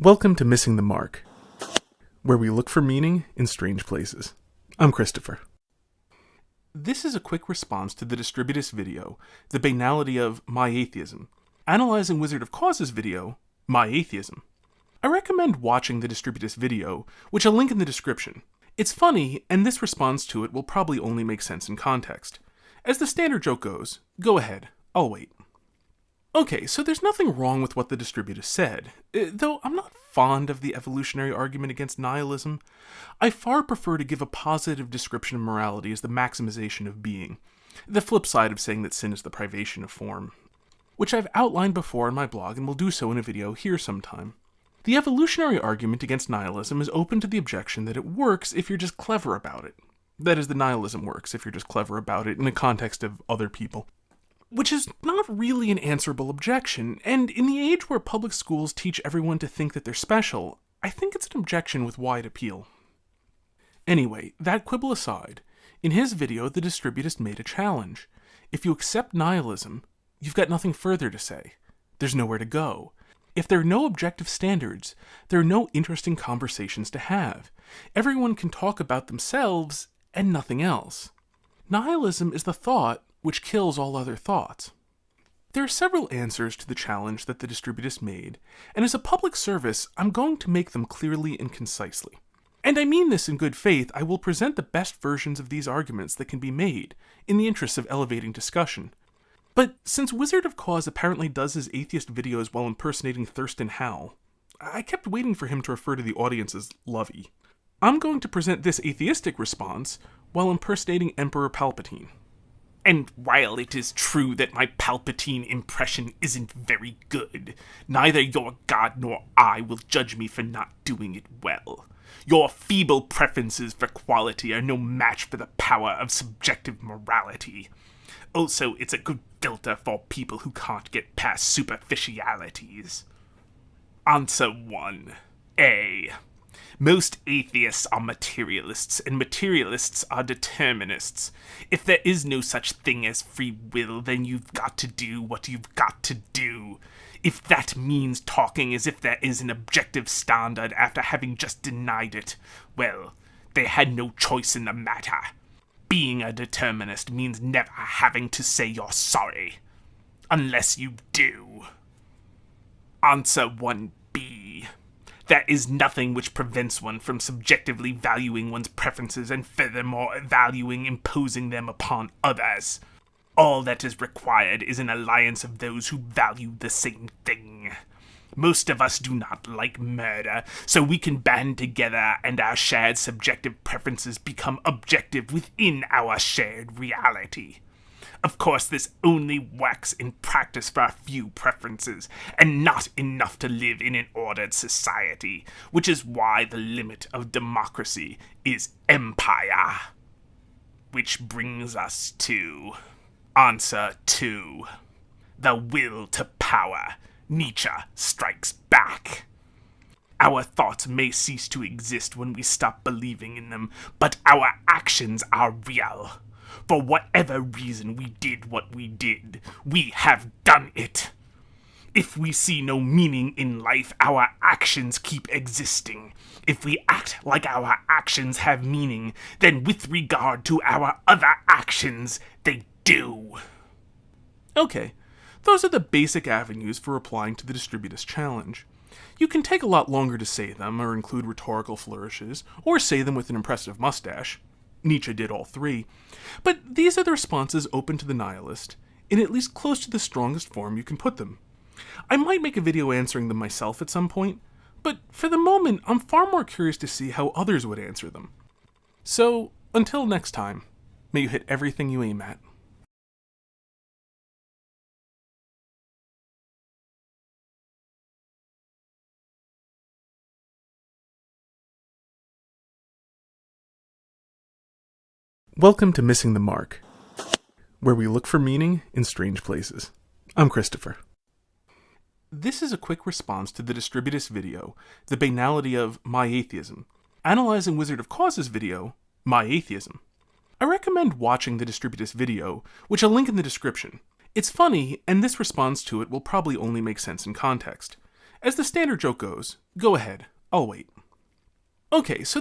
Welcome to Missing the Mark, where we look for meaning in strange places. I'm Christopher. This is a quick response to the Distributist video, The Banality of My Atheism, analyzing Wizard of Cause's video, My Atheism. I recommend watching the Distributist video, which I'll link in the description. It's funny, and this response to it will probably only make sense in context. As the standard joke goes, go ahead, I'll wait. Okay, so there's nothing wrong with what the Distributist said, though I'm not fond of the evolutionary argument against nihilism. I far prefer to give a positive description of morality as the maximization of being, the flip side of saying that sin is the privation of form, which I've outlined before in my blog and will do so in a video here sometime. The evolutionary argument against nihilism is open to the objection that it works if you're just clever about it. That is, the nihilism works if you're just clever about it in the context of other people. Which is not really an answerable objection, and in the age where public schools teach everyone to think that they're special, I think it's an objection with wide appeal. Anyway, that quibble aside, in his video the Distributist made a challenge. If you accept nihilism, you've got nothing further to say. There's nowhere to go. If there are no objective standards, there are no interesting conversations to have. Everyone can talk about themselves and nothing else. Nihilism is the thought which kills all other thoughts. There are several answers to the challenge that the Distributist made, and as a public service, I'm going to make them clearly and concisely. And I mean this in good faith. I will present the best versions of these arguments that can be made, in the interest of elevating discussion. But since Wizard of Cause apparently does his atheist videos while impersonating Thurston Howell, I kept waiting for him to refer to the audience as Lovey. I'm going to present this atheistic response while impersonating Emperor Palpatine. And while it is true that my Palpatine impression isn't very good, neither your God nor I will judge me for not doing it well. Your feeble preferences for quality are no match for the power of subjective morality. Also, it's a good filter for people who can't get past superficialities. Answer 1. A. Most atheists are materialists, and materialists are determinists. If there is no such thing as free will, then you've got to do what you've got to do. If that means talking as if there is an objective standard after having just denied it, well, they had no choice in the matter. Being a determinist means never having to say you're sorry. Unless you do. Answer 1B. There is nothing which prevents one from subjectively valuing one's preferences and furthermore imposing them upon others. All that is required is an alliance of those who value the same thing. Most of us do not like murder, so we can band together and our shared subjective preferences become objective within our shared reality. Of course, this only works in practice for a few preferences, and not enough to live in an ordered society, which is why the limit of democracy is empire. Which brings us to answer 2. The will to power. Nietzsche strikes back. Our thoughts may cease to exist when we stop believing in them, but our actions are real. For whatever reason we did what we did, we have done it. If we see no meaning in life, our actions keep existing. If we act like our actions have meaning, then with regard to our other actions, they do. Okay, those are the basic avenues for replying to the Distributist challenge. You can take a lot longer to say them, or include rhetorical flourishes, or say them with an impressive mustache. Nietzsche did all 3. But these are the responses open to the nihilist, in at least close to the strongest form you can put them. I might make a video answering them myself at some point, but for the moment, I'm far more curious to see how others would answer them. So, until next time, may you hit everything you aim at. Welcome to Missing the Mark, where we look for meaning in strange places. I'm Christopher. This is a quick response to the Distributist video, The Banality of My Atheism, analyzing Wizard of Cause's video, My Atheism. I recommend watching the Distributist video, which I'll link in the description. It's funny, and this response to it will probably only make sense in context. As the standard joke goes, go ahead, I'll wait. Okay, so